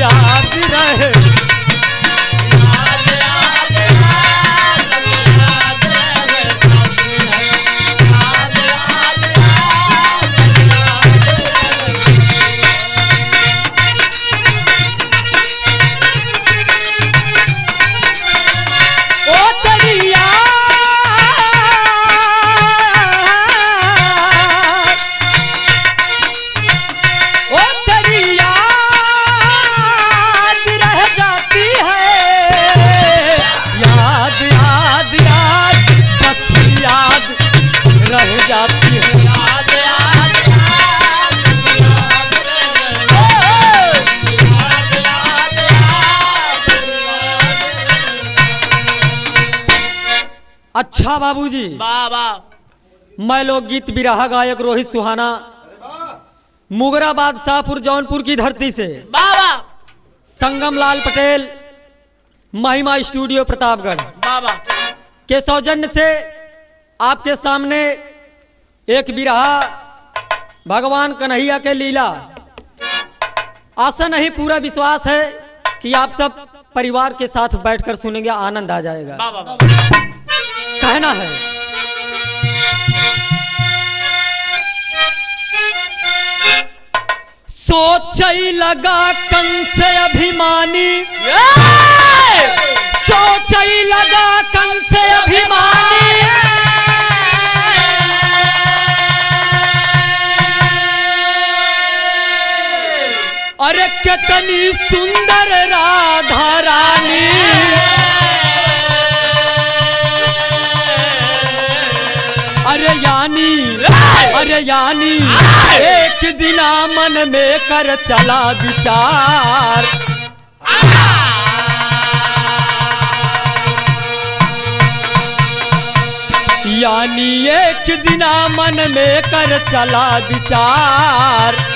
याद रहे। अच्छा बाबूजी, बाबा मैं लोकगीत बिरहा गायक रोहित सुहाना, मुगराबाद शाहपुर जौनपुर की धरती से, बाबा संगम लाल पटेल, महिमा स्टूडियो प्रतापगढ़ बाबा के सौजन्य से आपके सामने एक बिरहा भगवान कन्हैया के लीला। आशा नहीं पूरा विश्वास है कि आप सब परिवार के साथ बैठकर सुनेंगे, आनंद आ जाएगा। बाबा कहना है सोचई लगा कंस अभिमानी, सोचई लगा कंस अभिमानी, अरे कितनी सुंदर राधा रानी, अरे यानी एक दिना मन में कर चला विचार, यानी एक दिना मन में कर चला विचार।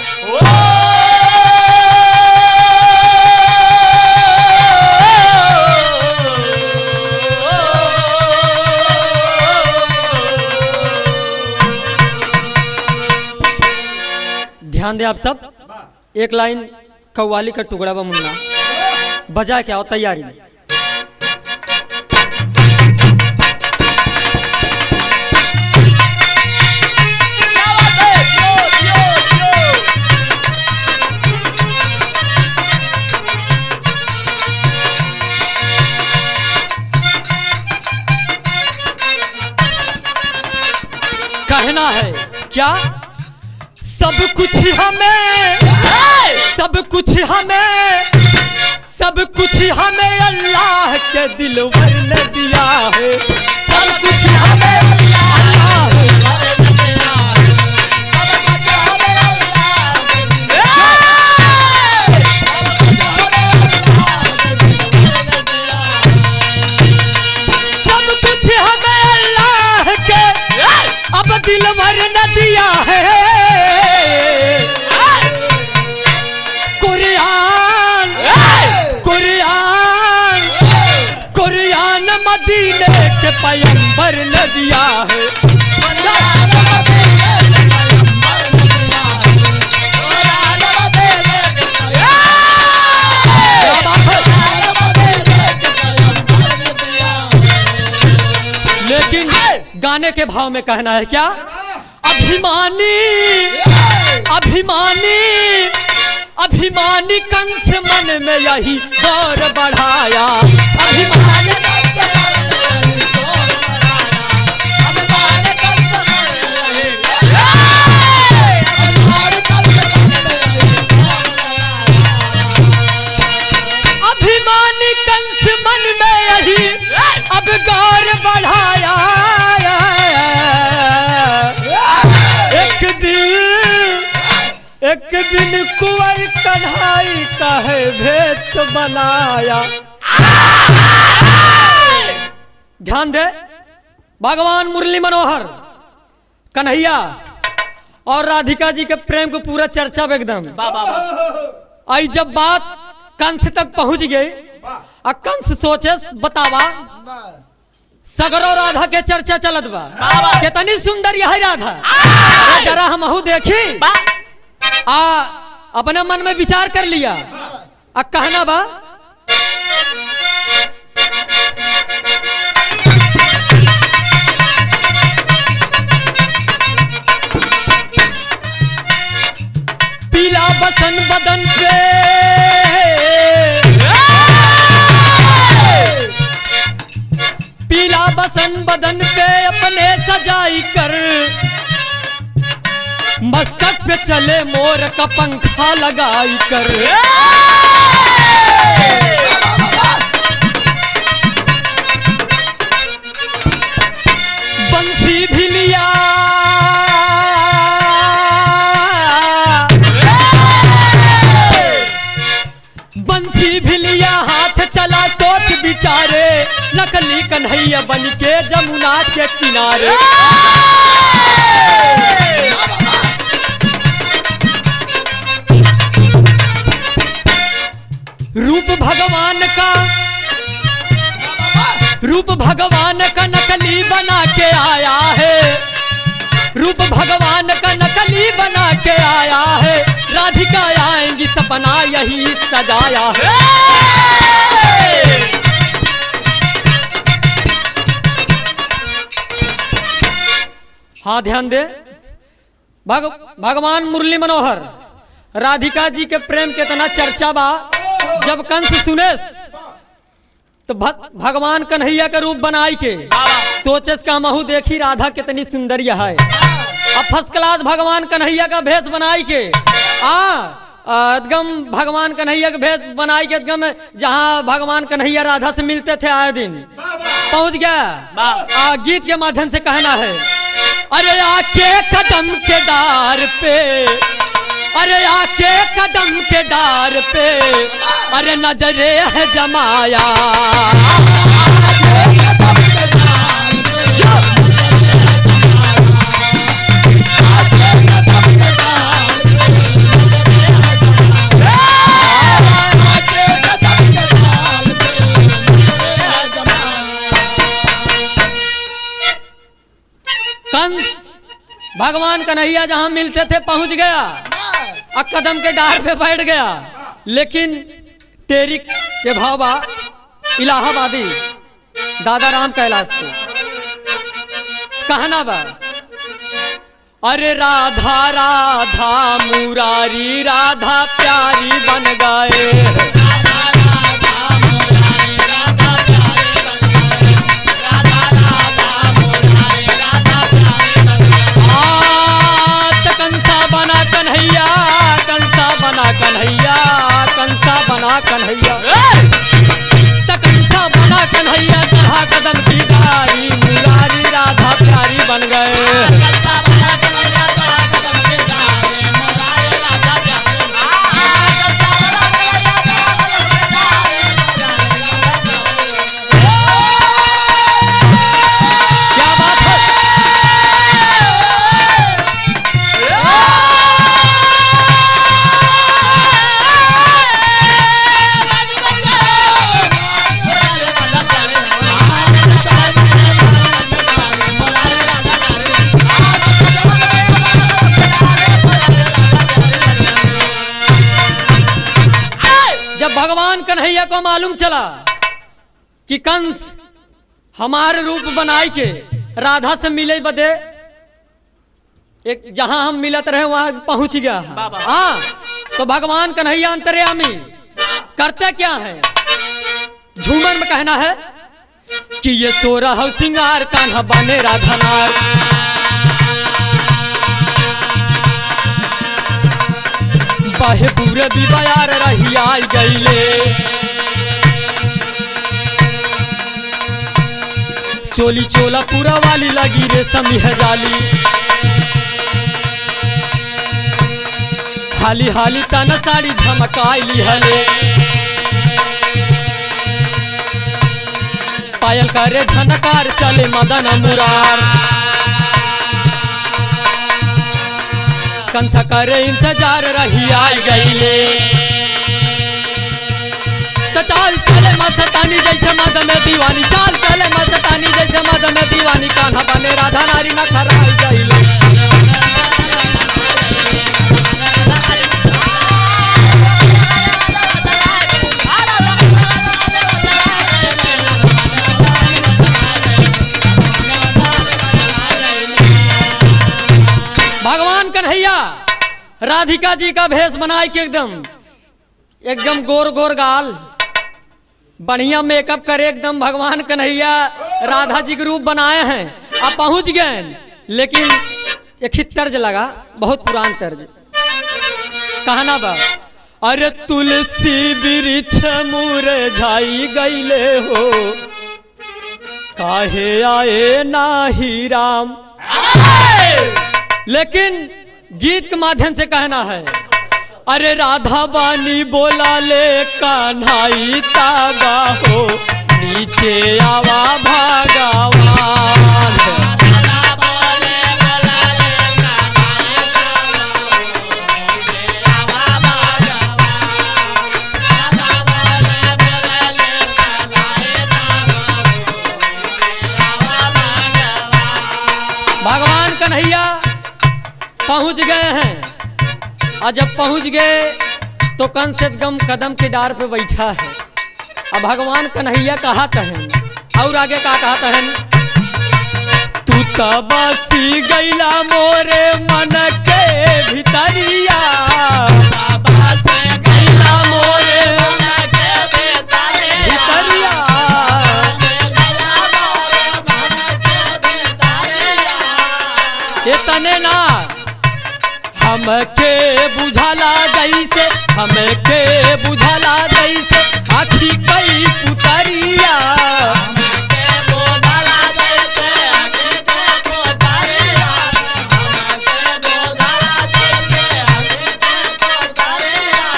ध्यान दे आप सब, एक लाइन कव्वाली का टुकड़ा बा मुन्ना बजा के आओ, तैयारी में। कहना है क्या, सब कुछ हमें, सब कुछ हमें, सब कुछ हमें अल्लाह के दिलवर ने दिया है, सब कुछ हमें अल्लाह दिलवर न दिया है। कुरान कुरान कुरान मदीने के पैगंबर न दिया है। लेकिन गाने के भाव में कहना है क्या, अभिमानी अभिमानी अभिमानी कंस मन में यही गौर बढ़ाया, अभिमानी अभिमानी कंस मन में यही अब गौर बढ़ाया। एक दिन कुंवर कन्हई का है भेष बनाया। ध्यान दे, भगवान मुरली मनोहर कन्हैया और राधिका जी के प्रेम को पूरा चर्चा एकदम आई। जब बात कंस तक पहुंच गई, कंस सोचे बतावा सगरो राधा के चर्चा चलत बा, कितनी सुंदर यह राधा, जरा हम देखी। अपने मन में विचार कर लिया, कहना बा पीला बसन बदन पे पीला बसन बदन पे अपने सजाई कर मस्तक पे चले मोर का पंखा लगाई कर बंसी भी लिया बंसी भी लिया हाथ चला सोच बिचारे नकली कन्हैया बन के जमुना के किनारे रूप भगवान का नकली बना के आया है रूप भगवान का नकली बना के आया है राधिका आएंगी सपना यही सजाया है हाँ ध्यान दे भगवान मुरली मनोहर राधिका जी के प्रेम के इतना चर्चा बा जब कंस सुनेस तो भगवान कन्हैया का रूप बनाई के सोचेस का महू देखी राधा कितनी सुंदर है अब फर्स्ट क्लास भगवान कन्हैया का भेष बनाई के एकदम भगवान कन्हैया का भेष बनाई के एकदम जहाँ भगवान कन्हैया राधा से मिलते थे आए दिन पहुंच गया गीत के माध्यम से कहना है अरे आके कदम के डार पे अरे आके कदम के डार पे अरे नजरे है जमाया कंस भगवान कन्हैया जहां मिलते थे पहुंच गया और कदम के डार पे बैठ गया लेकिन तेरी के भावा इलाहाबादी दादा राम कैलाश को कहना बा अरे राधा राधा मुरारी राधा प्यारी बन गए कन्हैया कंसा बना कन्हैया कंसा बना कन्हैया चढ़ा कदम की डारी मुरारी राधा प्यारी बन गए भगवान कन्हैया को मालूम चला कि कंस हमारे रूप बनाई के राधा से मिले बदे एक जहां हम मिलत रहे वहां पहुंच गया हाँ तो भगवान कन्हैया अंतर्यामी करते क्या है झूमर में कहना है कि ये सोरह सिंगार कान्हा बने राधा नार बाहे पूरे भी बयार रही आई गईले चोली चोला पूरा वाली लगी रे समी है जाली हाली हाली तना साड़ी झमकाईली हले पायल करे झनकार चले मदन मुरार कंसा करे इंतजार रही आई गईले तो चाल चले मस्तानी जैसे मद में दीवानी चाल चले मस्तानी जैसे मद में दीवानी कान्हा बने राधा नारी न खराई गईले राधिका जी का भेष बनाए के एकदम गोर गोर गाल, बढ़िया मेकअप करे, एकदम भगवान कन्हैया राधा जी के रूप बनाए हैं। अब पहुंच गए, लेकिन एक ही तर्ज लगा, बहुत पुरान तर्ज। कहना बा, अरे तुलसी वृक्ष मुरझाई गईले हो, काहे आए नाही राम। लेकिन गीत के माध्यम से कहना है, अरे राधा बानी बोला ले कान्हाई ताबा हो, नीचे आवा भगवान। भगवान कन्हैया पहुंच गए हैं, और जब पहुंच गए तो कंस एकदम कदम के डार पे बैठा है। अब भगवान कन्हैया कहत हैं, और आगे का कहत हैं, तू तबसी गईला मोरे मन के भितरिया, गईला मोरे मन के भितरिया, ये तने ना हमके बुझाला जैसे, हमके बुझाला जैसे आखी कई पुतरिया, हमके बुझाला जैसे आखी कई पुतरिया, हमके बुझाला जैसे आखी कई पुतरिया।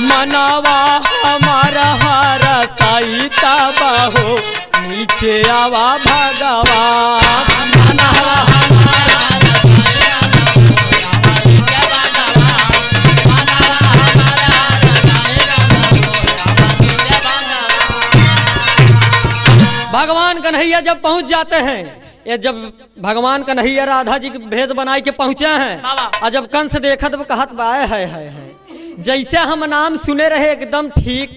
मनवा हमारा हारा साई ताबा हो, नीचे आवा भगवान। मनवा भगवान कन्हैया जब पहुंच जाते हैं, ये जब भगवान कन्हैया राधा जी के भेष बनाए के पहुंचे हैं, और जब कंस देखत वो कहत बाय है जैसे हम नाम सुने रहे एकदम ठीक।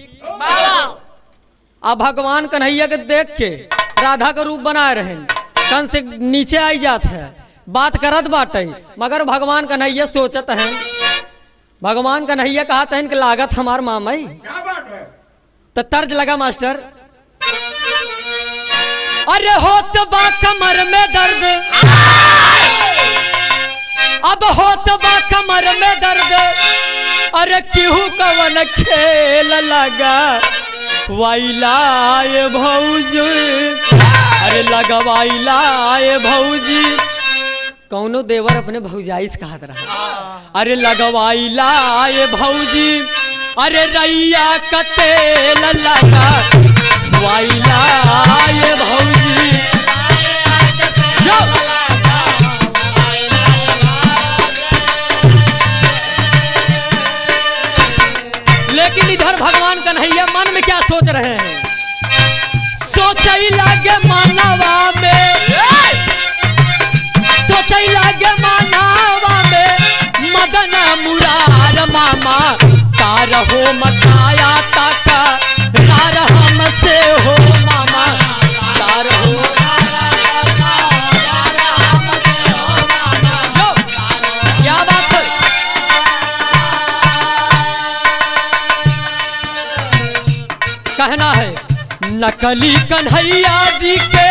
अब भगवान कन्हैया के देख के राधा का रूप बनाए रहे, कंस नीचे आई जात है, बात करत बाटे, मगर भगवान कन्हैया सोचत हैं, भगवान कन्हैया कहते हैं कि लागत हमार मामई। तो तर्ज लगा मास्टर, अरे होत बा कमर में दर्द, अब होत बा कमर में दर्द, अरे क्यों कवन खेल लगा वाइलाए भौजी, अरे लगवाइलाए भौजी। कौनो देवर अपने भौजाई से कहत रहा, अरे लगवाइलाए भौजी, अरे रैया का तेल लगा वाइलाए भौजी। लेकिन इधर भगवान कन्हैया मन में क्या सोच रहे हैं, सोचई लागे मानवा में, सोचई लागे मानवा में, मदन मुरार मामा सार हो मचाया ताका रार हमसे हो मामा सार हो। क्या बात है, कहना है, नकली कन्हैया जी के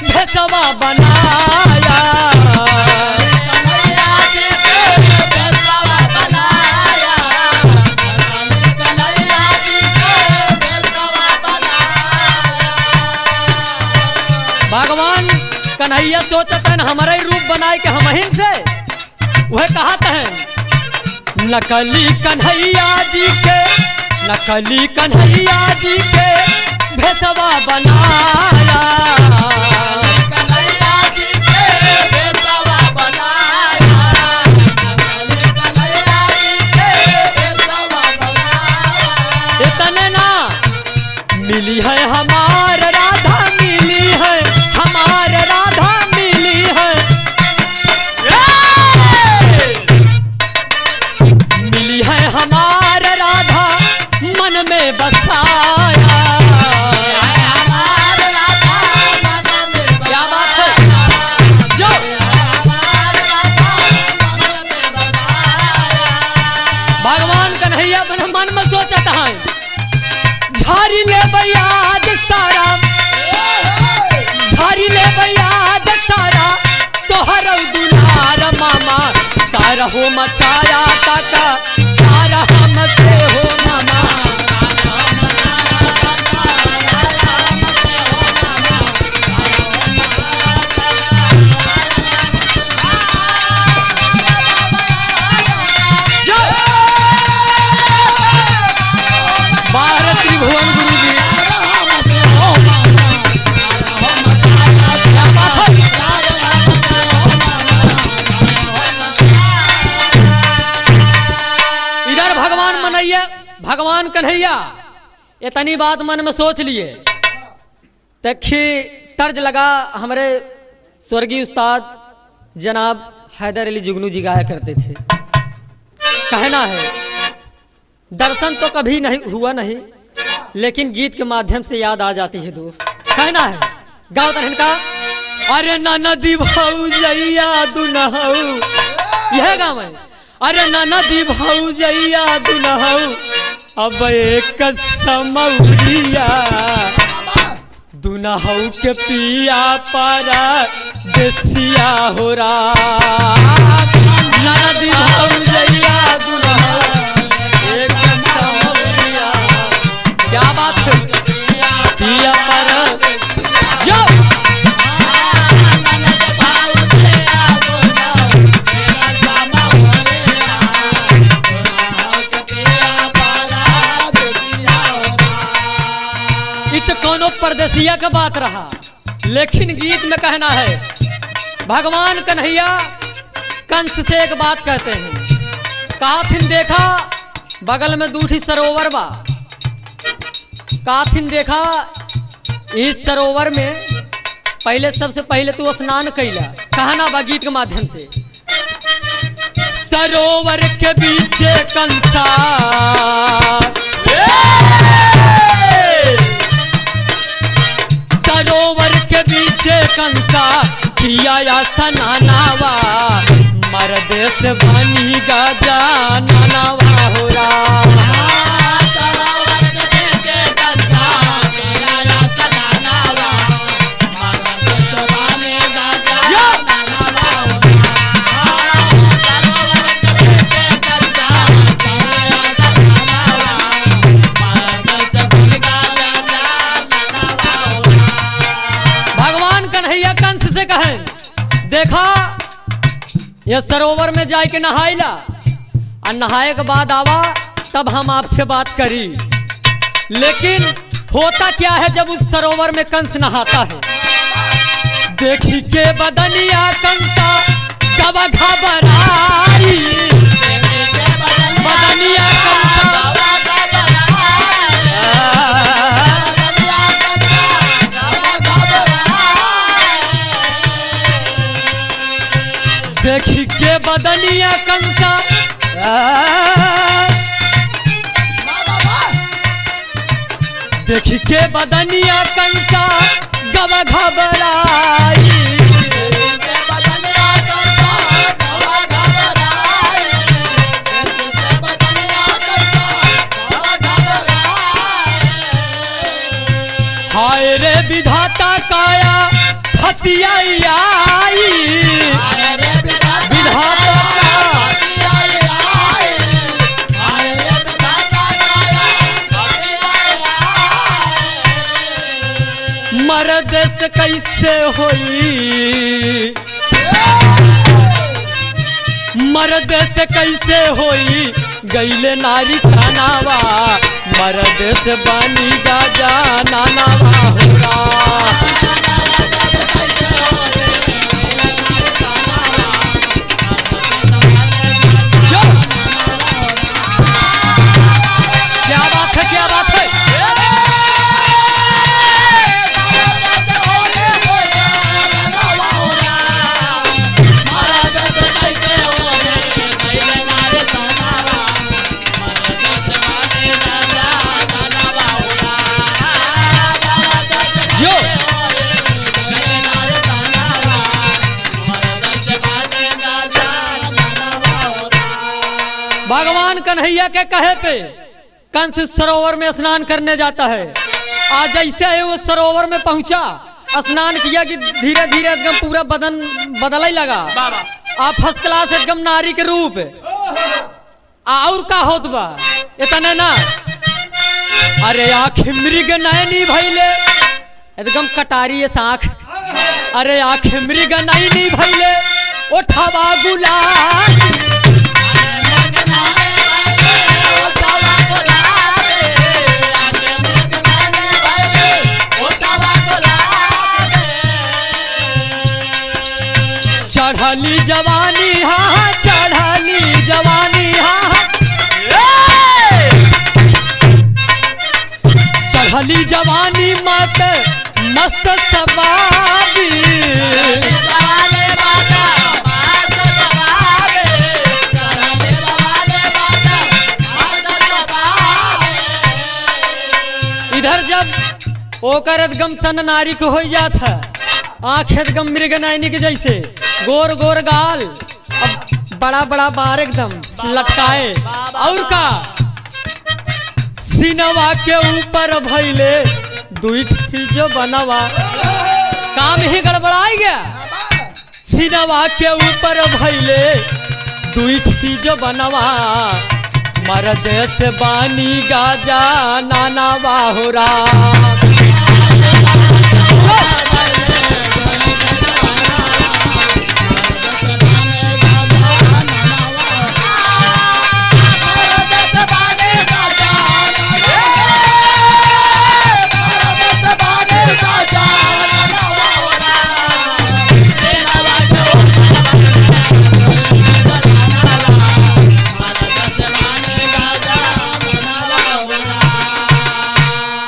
भेसवा बनाया, भगवान कन्हैया सोचते हैं हमारे रूप बनाए के हम से वह कहते हैं, नकली कन्हैया जी के, नकली कन्हैया जी के भेसवा बनाया, कन्हैया जी के भेसवा बनाया, कन्हैया जी के भेसवा बनाया। इतने ना मिली है हमार राधा, मिली है हमार राधा, मिली है, मिली है हमार राधा, मन में बसाया, हमार राधा मन में बसाया। क्या बात है, जो हमार राधा मन में बसाया। कन्हैया अपने मन में सोचत है झारी ले बयाद सारा, झारी ले बयाद सारा तोहर दुलार मामा तारा हो मचाया ताका तारा हमसे हो मामा। भारत त्रिभुवन गुरु जी क्या बात है। इधर भगवान मनैया भगवान कन्हैया इतनी बात मन में सोच लिए तखी तर्ज लगा हमारे स्वर्गीय उस्ताद जनाब हैदर अली जुगनू जी गाया करते थे। कहना है दर्शन तो कभी नहीं हुआ नहीं लेकिन गीत के माध्यम से याद आ जाती है दोस्त। कहना है गाँव तरहन का अरे नदी भौजैया दुनहु यह गाँव है। अरे नदी भौजैया दुनहु अब एक समौरिया दुनहु के पिया पारा देसिया हो रहा। नदी भौजैया दुनहु एक समौरिया क्या बात है पिया पारा जो कोनो परदेसिया का बात रहा लेकिन गीत में कहना है भगवान कन्हैया कंस से एक बात कहते हैं काथिन देखा बगल में दूठी सरोवर बा काथिन देखा इस सरोवर में पहले सबसे पहले तू स्नान कैला कहना बा गीत के माध्यम से सरोवर के बीच कंसा सरोवर के बीच कंसा किया या सनानावा मर्द से बनी गाजा नानावा हो रहा। सरोवर के बीच कंसा किया या सनानावा मर्द से बनी गाजा नानावा हो रहा। सरोवर के बीच कंसा किया या सनानावा मर्द से बनी गाजा नानावा हो रहा। भगवान कन्हैया कंस से कहे देखा ये सरोवर में जाके नहाइला और नहाए के बाद आवा तब हम आपसे बात करी। लेकिन होता क्या है जब उस सरोवर में कंस नहाता है देखी के बदनिया कंसा गवा घबराई बदनिया देखी के बदनिया कंसा देखी के बदनिया कंसा गवा घबराई हाय रे विधाता काया फतियाई मर्द से कैसे होई मर्द से कैसे होई गईले नारी खानावा मर्द से बनी गाजा नानावा हो रहा। क्या बात है क्या बात है। कन्हैया के कहे पे कंस सरोवर में स्नान करने जाता है। आज जैसे है वो सरोवर में पहुंचा, स्नान किया कि धीरे धीरे एकदम पूरा बदन बदलने लगा। आप फर्स्ट क्लास एकदम नारी के रूप और का होत बा इतने ना। अरे आँख मृग नयनी भैले एकदम कटारी साख। अरे आँख मृग नयनी भैले उठावा गुलाब। चढ़ली जवानी हाँ चढ़ली जवानी हाँ चढ़ली जवानी मत मस्त सवारी। इधर जब ओकर एकदम तन नारी को हो जाता, आँख एकदम मृग नयनी के जैसे, गोर गोर गाल, अब बड़ा बड़ा बार एकदम लटकाए और का सीनवा के ऊपर भैले दुई जो बनवा। काम ही गड़बड़ाई गया। सीनवा के ऊपर भैले दुई जो बनवा। मर्द से बानी गाजा नाना बाहुरा।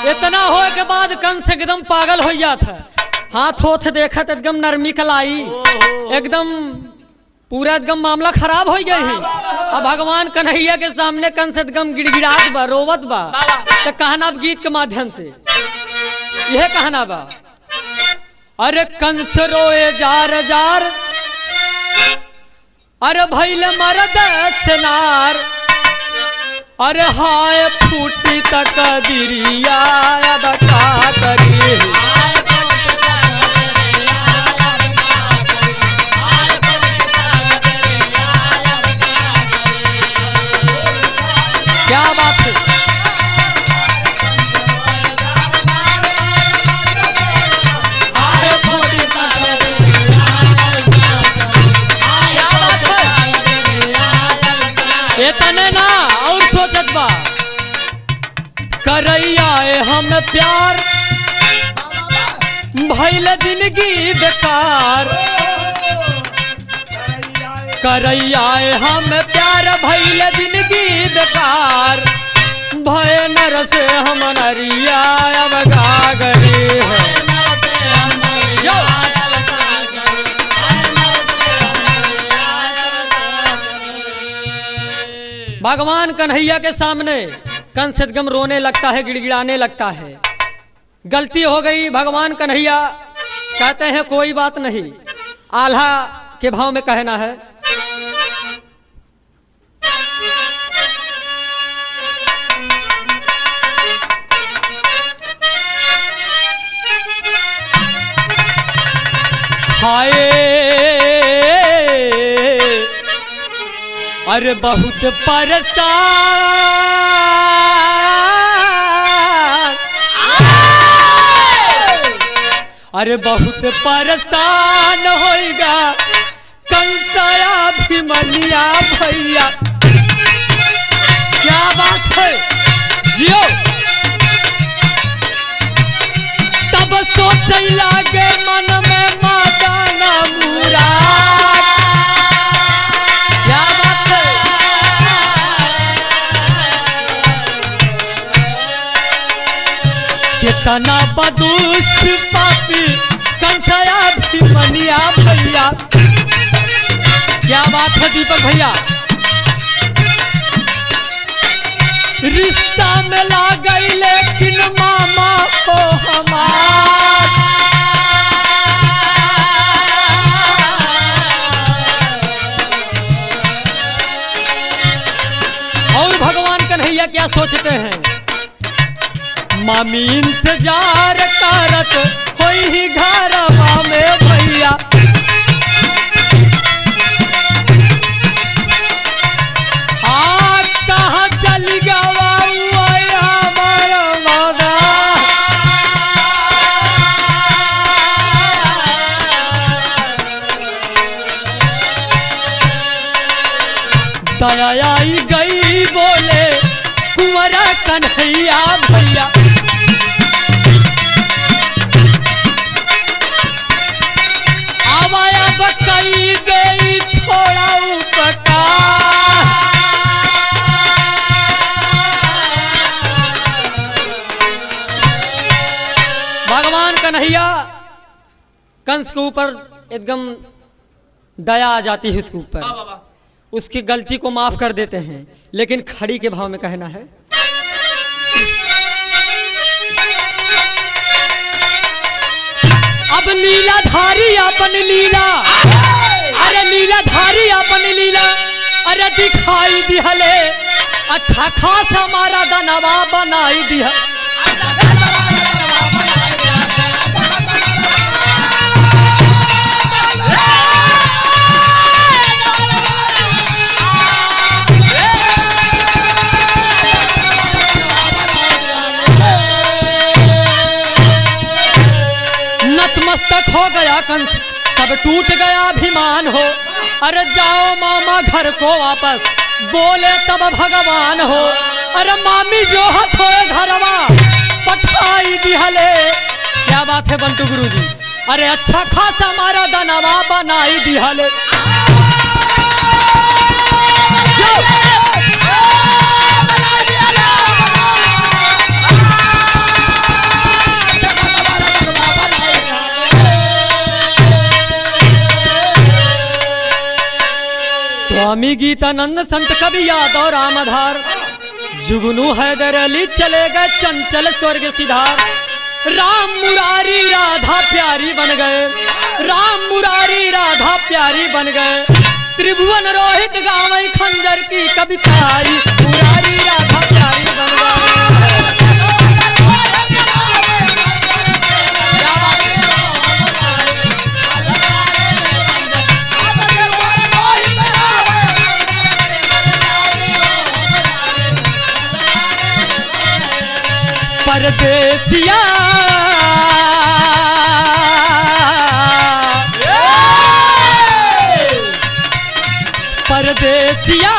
इतना हो के बाद कंस एकदम पागल हो जाता। हाथ होथ देखत एकदम नरमी कलाई, एकदम पूरा एकदम मामला खराब हो गई है। अब भगवान कन्हैया के सामने कंस एकदम गिड़गिड़ात बा, रोवत बा। तो कहना अब गीत के माध्यम से यह कहना बा। अरे कंस रोए जार जार, अरे भैल मरद सेनार। अरे हाय फूटी तक दिरिया अब का करी। क्या बात है। इतने ना और सोचत बा। करैया हम प्यार भइल जिंदगी बेकार। करैया हम प्यार भइल जिंदगी बेकार। भय नर से हम नरिया अब गागरी है। भगवान कन्हैया के सामने कंस एकदम रोने लगता है, गिड़गिड़ाने लगता है। गलती हो गई। भगवान कन्हैया कहते हैं कोई बात नहीं। आल्हा के भाव में कहना है। हाय अरे बहुत परेशान। अरे बहुत परेशान होएगा कंसया भीमनिया भैया। क्या बात है जियो। तब सोच लागे मन में मादाना मुराद। क्या बात है। कितना बदुष्ट पापी कंसया भीमनिया भैया। क्या बात है दीपक भैया। रिश्ता में ला गई लेकिन मामा हो हमार। और कन्हैया क्या सोचते हैं, मामी इंतजार करत होई ही घरवा में भैया, कहाँ चली गवा हमारा मादा, दया आई गई बोले कुंवरा कन्हैया भैया, आवाया बकई गई थोड़ा उपकार, भगवान कन्हैया कंस के ऊपर एकदम दया आ जाती है उसके ऊपर, उसकी गलती को माफ कर देते हैं, लेकिन खड़ी के भाव में कहना है, अब लीलाधारी अपन लीला, अरे लीलाधारी अपन लीला, अरे दिखाई दिहले, अच्छा खास हमारा दनवा बनाई दिया, नतमस्तक हो गया कंस, सब टूट गया अभिमान हो, अरे जाओ मामा घर को वापस, बोले तब भगवान हो, अरे मामी जो हथ होए घरवा पठाई दिहले, क्या बात है बंटू गुरुजी, अरे अच्छा खासा हमारा दनवा बनाई दिहले, स्वामी गीतानंद संत कवि यादव रामधार, जुगनू हैदर अली चले गए चंचल स्वर्ग सिधार, राम मुरारी राधा प्यारी बन गए, राम मुरारी राधा प्यारी बन गए, त्रिभुवन रोहित गावई खंजर की कविताई, मुरारी राधा प्यारी बन गए। परदेसिया परदेसिया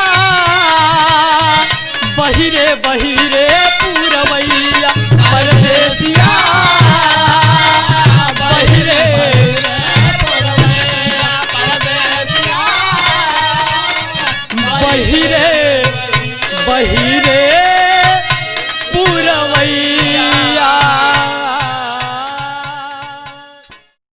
बहिरे बहिरे पूरवैया, परदेसिया बहिरे बहिरे बहिरे पूरवैया।